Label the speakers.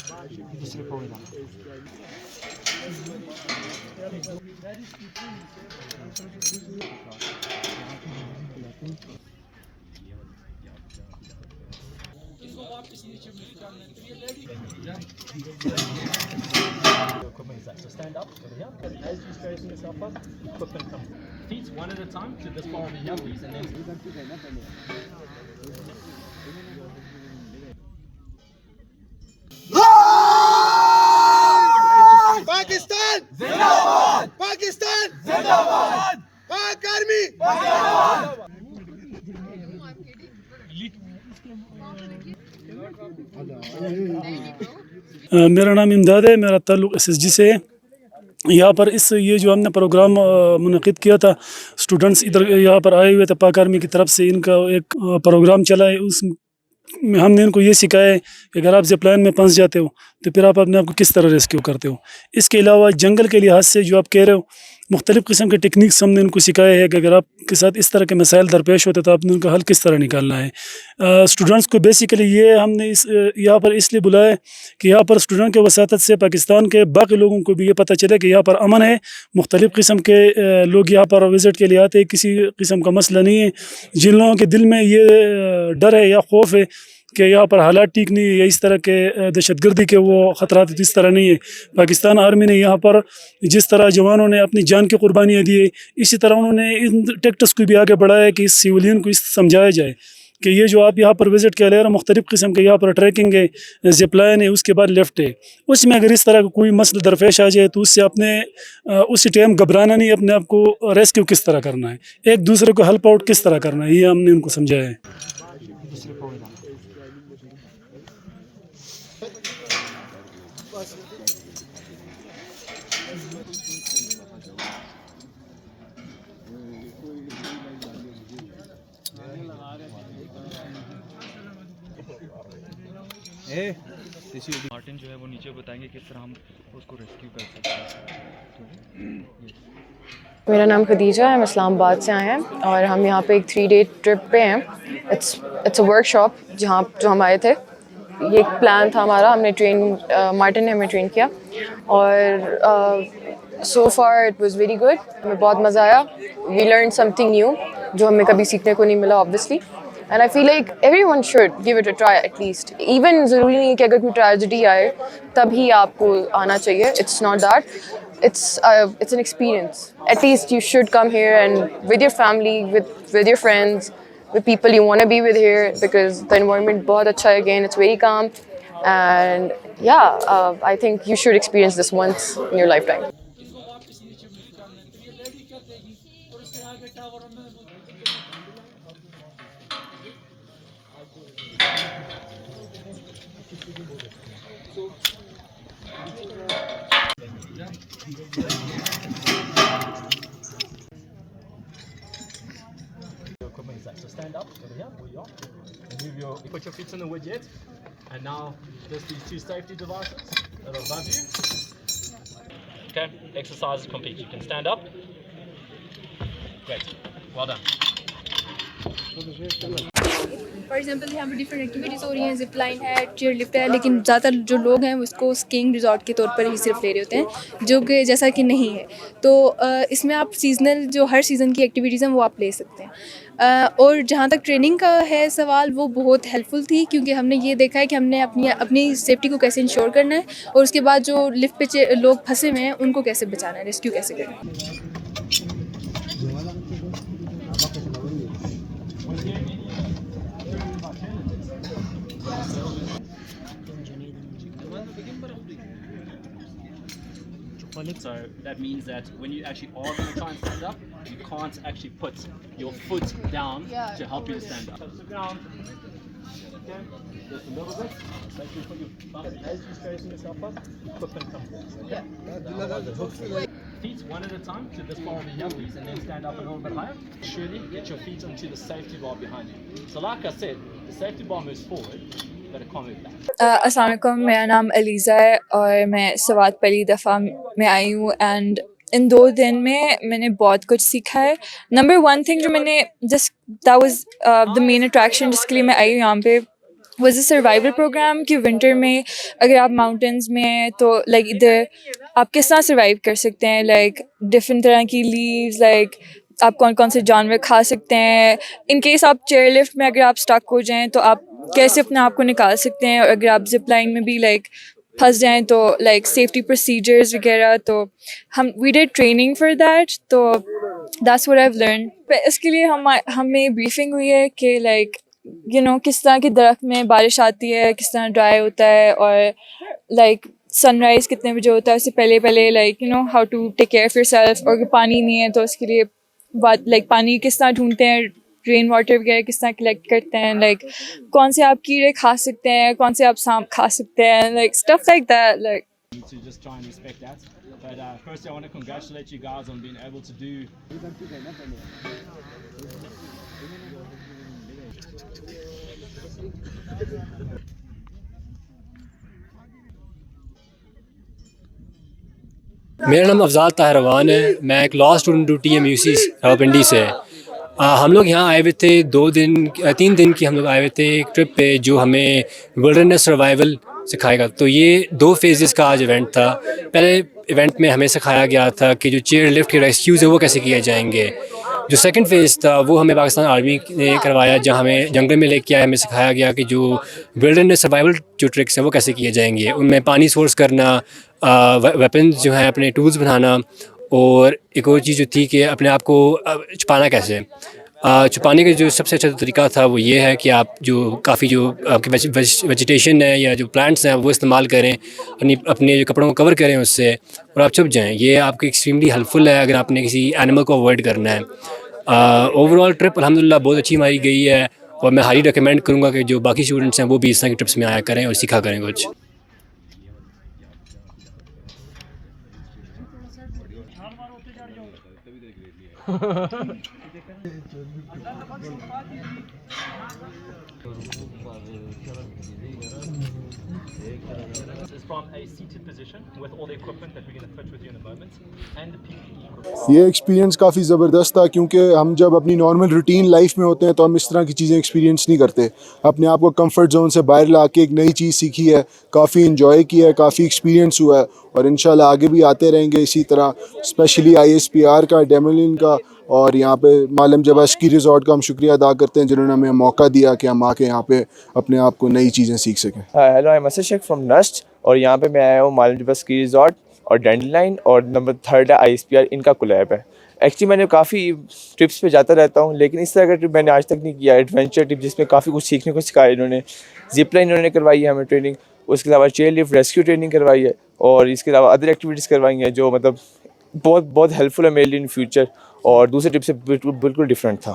Speaker 1: दूसरे programme So stand up over here. As you straighten yourself up, equipment comes. Feet one at a time to this part of the here, please, and then.
Speaker 2: Pakistan! Zindabad! Pakistan! Zindabad! Pak Army! Zindabad!
Speaker 3: मेरा नाम इमदाद है। मेरा ताल्लुक़ SSG से है। यहाँ पर ये जो हमने प्रोग्राम मुनक़िद किया था, स्टूडेंट्स इधर यहाँ पर आए हुए थे पाक आर्मी की तरफ से। इनका एक प्रोग्राम चला है, उस हमने इनको ये सिखाया है कि अगर आप ज़िप-लाइन में फंस जाते हो तो फिर आप अपने आप को किस तरह रेस्क्यू करते हो। इसके अलावा जंगल के लिहाज से जो आप कह रहे हो, मुख्तलिफ़ किस्म के टेक्निक्स हमने इनको सिखाए हैं कि अगर आपके साथ इस तरह के मसाइल दरपेश होते तो आपने उनका हल किस तरह निकालना है। स्टूडेंट्स को बेसिकली ये हमने यहाँ पर इसलिए बुलाया कि यहाँ पर स्टूडेंट के वसातत से पाकिस्तान के बाकी लोगों को भी ये पता चले कि यहाँ पर अमन है। मुख्तलिफ़ किस्म के लोग यहाँ पर विज़िट के लिए आते हैं, किसी किस्म का मसला नहीं है। जिन लोगों के दिल में ये डर है या खौफ है कि यहाँ पर हालात ठीक नहीं है या इस तरह के दहशतगर्दी के वो ख़तरात इस तरह नहीं है, पाकिस्तान आर्मी ने यहाँ पर जिस तरह जवानों ने अपनी जान की कुर्बानियाँ दी है, इसी तरह उन्होंने इन टेक्टिक्स को भी आगे बढ़ाया कि इस सिविलियन को इस समझाया जाए कि ये जो आप यहाँ पर विज़िट किया ले रहे हैं, मुख्तलिफ़ किस्म के यहाँ पर ट्रैकिंग है, ज़िप-लाइन है, उसके बाद लिफ्ट है। उसमें अगर इस तरह का कोई मसला दरपेश आ जाए तो उससे अपने उसी टाइम घबराना नहीं, अपने आप को रेस्क्यू किस तरह करना है, एक दूसरे को हेल्प आउट किस तरह करना है, ये हमने उनको समझाया है।
Speaker 1: दूसरे प्रोग्राम
Speaker 4: मार्टिन जो है वो नीचे बताएंगे किस तरह हम उसको रेस्क्यू कर सकते हैं।
Speaker 5: मेरा नाम खदीजा है, हम इस्लामाबाद से आए हैं और हम यहाँ पे एक 3-day ट्रिप पे हैं। इट्स अ वर्कशॉप जो हम आए थे। ये एक प्लान था हमारा, मार्टिन ने हमें ट्रेन किया और so far it was very good. हमें बहुत मज़ा आया। वी लर्न समथिंग न्यू जो हमें कभी सीखने को नहीं मिला obviously. And I feel like everyone should give it a try at least. Even ज़रूरी नहीं कि अगर कोई ट्रेजेडी आए तभी आपको आना चाहिए। It's not that. It's an experience. At least you should come here and with your family, with your friends, with people you want to be with here, because the environment बहुत अच्छा है again. It's very calm, and yeah, I think you should experience this once in your lifetime.
Speaker 1: So stand up over here, where you are. Put your feet in the wood yet. And now there's these two safety devices that are above you. Okay, exercise is complete. You can stand up. Great, well done.
Speaker 6: For example यहाँ पर different activities हो रही हैं, zip line है, chair lift है, लेकिन ज़्यादातर जो लोग हैं वो इसको स्कीइंग रिजॉर्ट के तौर पर ही सिर्फ ले रहे होते हैं, जो कि जैसा कि नहीं है। तो इसमें आप सीजनल जो हर सीज़न की एक्टिविटीज़ हैं वो आप ले सकते हैं। और जहाँ तक ट्रेनिंग का है सवाल, वो बहुत हेल्पफुल थी क्योंकि हमने ये देखा है कि हमने अपनी सेफ्टी को कैसे इंश्योर करना है और उसके बाद जो लिफ्ट पे लोग फंसे हुए हैं उनको कैसे बचाना है, रेस्क्यू कैसे करना है।
Speaker 1: So that means that when you actually are going to try and stand up, you can't actually put your foot down to help you to stand up. Touch the ground. Okay. Just a little bit. Make sure you put your thumb as you straighten yourself up. Equipment comes down. Okay. Feet one at a time to this part of the here, please, and then stand up a little bit higher. Surely get your feet onto the safety bar behind you. So like I said, the safety bar moves forward.
Speaker 7: अस्सलाम वालेकुम, मेरा नाम अलीज़ा है और मैं स्वात पहली दफ़ा में आई हूँ। एंड इन 2 दिन में मैंने बहुत कुछ सीखा है। नंबर 1 थिंग जो मैंने that was the main attraction जिसके लिए मैं आई हूँ यहाँ पे, वाज अ सर्वाइवल प्रोग्राम कि विंटर में अगर आप माउंटेन्स में हैं तो लाइक इधर आप किस तरह सर्वाइव कर सकते हैं, लाइक डिफरेंट तरह की लीव्स, लाइक आप कौन कौन से जानवर खा सकते हैं, इन केस आप चेयर लिफ्ट में अगर आप स्टक हो जाएं तो आप कैसे अपने आप को निकाल सकते हैं, और अगर आप जिप लाइन में भी लाइक फंस जाएं तो लाइक सेफ्टी प्रोसीजर्स वगैरह, तो हम we did training for that, तो that's what I have learn. इसके लिए हमें ब्रीफिंग हुई है कि लाइक किस तरह के दरख्त में बारिश आती है, किस तरह ड्राई होता है, और लाइक सनराइज कितने बजे होता है उससे पहले पहले, like how to take care of yourself, और पानी नहीं है तो उसके लिए बात लाइक पानी किस तरह ढूंढते हैं, रेन वाटर वगैरह किस तरह कलेक्ट करते हैं, लाइक कौन से आप कीड़े खा सकते हैं, कौन से आप सांप खा सकते हैं, like stuff like that, like
Speaker 1: To just try and respect that. But firstly, I want to congratulate you guys on being able to do.
Speaker 8: मेरा नाम अफजाल ताहरवान है। मैं एक लॉ स्टूडेंट हूँ TMUC रावलपिंडी से। हम लोग यहाँ आए हुए थे 3 दिन की हम लोग आए हुए थे एक ट्रिप पे जो हमें विल्डरनेस सर्वाइवल सिखाएगा। तो ये 2 फेजेस का आज इवेंट था। पहले इवेंट में हमें सिखाया गया था कि जो चेयर लिफ्ट के रेस्क्यूज़ है वो कैसे किए जाएंगे। जो सेकंड फेज़ था वो हमें पाकिस्तान आर्मी ने करवाया, जहाँ हमें जंगल में लेके आए, हमें सिखाया गया कि जो विल्डरनेस सर्वाइवल जो ट्रिक्स हैं वो कैसे किए जाएंगे। उनमें पानी सोर्स करना, वेपन्स जो हैं अपने टूल्स बनाना, और एक और चीज़ जो थी कि अपने आप को छुपाना कैसे। छुपाने का जो सबसे अच्छा तरीका था वो ये है कि आप जो काफ़ी जो आपके वेजिटेशन है या जो प्लांट्स हैं वो इस्तेमाल करें, अपने जो कपड़ों को कवर करें उससे, और आप छुप जाएं। ये आपको एक्सट्रीमली हेल्पफुल है अगर आपने किसी एनिमल को अवॉइड करना है। ओवरऑल ट्रिप अल्हम्दुलिल्लाह बहुत अच्छी हमारी गई है, और मैं हाईली रिकमेंड करूँगा कि जो बाकी स्टूडेंट्स हैं वो भी इस तरह की ट्रिप्स में आया करें और सीखा करें कुछ।
Speaker 1: Is from a seated position with all the equipment that we're going to fit with you in a moment and the PPE equipment.
Speaker 2: ये एक्सपीरियंस काफ़ी ज़बरदस्त था, क्योंकि हम जब अपनी नॉर्मल रूटीन लाइफ में होते हैं तो हम इस तरह की चीज़ें एक्सपीरियंस नहीं करते। अपने आप को कंफर्ट जोन से बाहर ला के एक नई चीज़ सीखी है, काफ़ी इंजॉय किया है, काफ़ी एक्सपीरियंस हुआ है, और इंशाल्लाह आगे भी आते रहेंगे इसी तरह। स्पेशली ISPR का, डेमोलिन का, और यहाँ पे मालम जबा स्की रिजॉर्ट का हम शुक्रिया अदा करते हैं जिन्होंने हमें मौका दिया कि हम आके यहाँ पे अपने आप को नई चीज़ें सीख सकें।
Speaker 9: Hello, I am Shaikh from NUST, और यहाँ पे मैं आया हूँ मालम जबा स्की रिजॉर्ट और डैंडलाइन, और नंबर 3 है ISPR, इनका कोलैब है। एक्चुअली मैंने काफ़ी ट्रिप्स पे जाता रहता हूँ, लेकिन इस तरह का ट्रिप मैंने आज तक नहीं किया। एडवेंचर ट्रिप जिसमें काफ़ी कुछ सीखने को सिखाया इन्होंने। जिप लाइन इन्होंने करवाई है हमें ट्रेनिंग, उसके अलावा चेयर लिफ्ट रेस्क्यू ट्रेनिंग करवाई है, और इसके अलावा अदर एक्टिविटीज़ करवाई हैं जो मतलब बहुत बहुत हेल्पफुल है मेरे लिए इन फ्यूचर, और दूसरे ट्रिप से बिल्कुल डिफरेंट था।